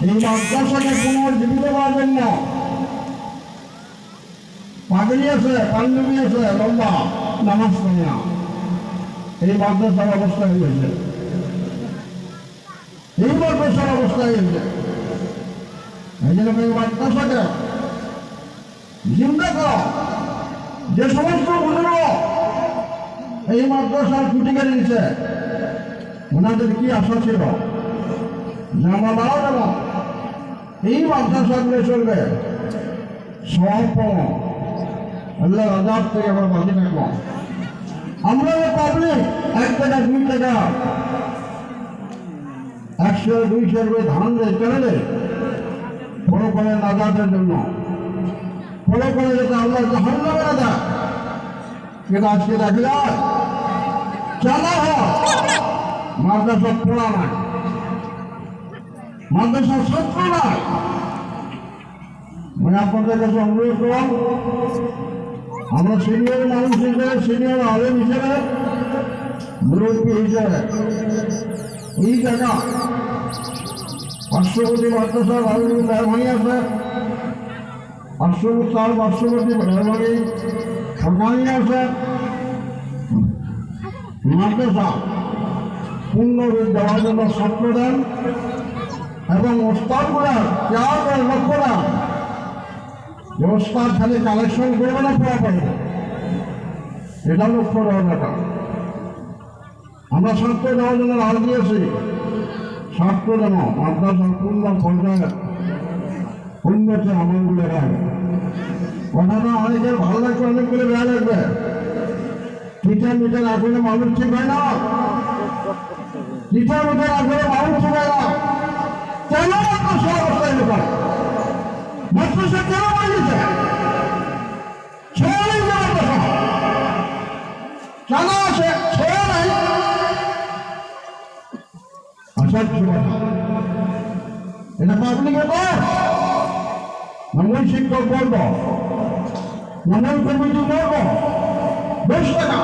এই মাদ্রাসাকে পুনর্জীবিত করবেন না। পাগড়ি আছে, পাঞ্জাবি আছে, লম্বা নামাজ পড়ে না। এই মাদ্রাসার অবস্থা হয়েছে, এই মাদ্রাসার অবস্থা হয়েছে। এই জন্য এই মাদ্রাসাকে জিন্দা করো। যে সমস্ত বুজুর্গ এই মাদ্রাসার খুঁটি কেড়ে নিচ্ছে, ওনাদের কি আশা ছিল যে আমরা মারা যাব, এই মাদ্রাসাগুলো চলবে, সব পাবো, আল্লাহ আজাদ থেকে আমরা বাঁচে থাকবো। আমরা পাবলিক 1 টাকা 2 টাকা 100 200 করে ধান দেয় কেন দেয়? বড় করে নাজাতের জন্য, বড় করে যাতে আল্লাহ জাহান্নামে না দেয়। কিন্তু আজকে দেখলে চালা হয় মাদ্রাসা পড়া নাই, মাদ্রাসার ছাত্র নাই। মানে আপনাদের কাছে অনুরোধ করলাম, আমরা সিনিয়র মানুষ হিসেবে, সিনিয়র আলেম হিসেবে, মুরব্বী হিসেবে এই জায়গা পার্শ্ববর্তী মাদ্রাসার মেহরবানি আছে, পার্শ্ববর্তী মেহরবানি সরকারি আছে। মাদ্রাসা পূর্ণরূপ দেওয়ার জন্য ছাত্র দেন এবং ওস্তাদগুলার কেয়ার করে লক্ষ্য দেন যে ওস্তাদ খালি কালেকশন করবে না, পড়া পারবে, এটা লক্ষ্য দেওয়ার ব্যাপার। আমরা ছাত্র দেওয়ার জন্য রাজ দিয়েছি, ছাত্র যেন মাদ্রাসার পূর্ণ পর্যায়ে উন্নতি আমলগুলো হয়। কথাটা অনেকের ভালো লাগবে, অনেকগুলো বেড়া লাগবে। টিচার মিটার আসলে মানুষ ঠিক হয় না, টিচার মিটার আসলে মানুষ ঠিক হয় না। কেন মাদ্রাসা অবস্থায় লোক মাদ্রাসা কেন বানিয়েছে? ছেলে মাদ্রাসা কেন আছে? ছেলে নাই। এটা পাবলিকের কর, মূল শিক্ষক বলব, মূল কমিটি বলব, 10 টাকা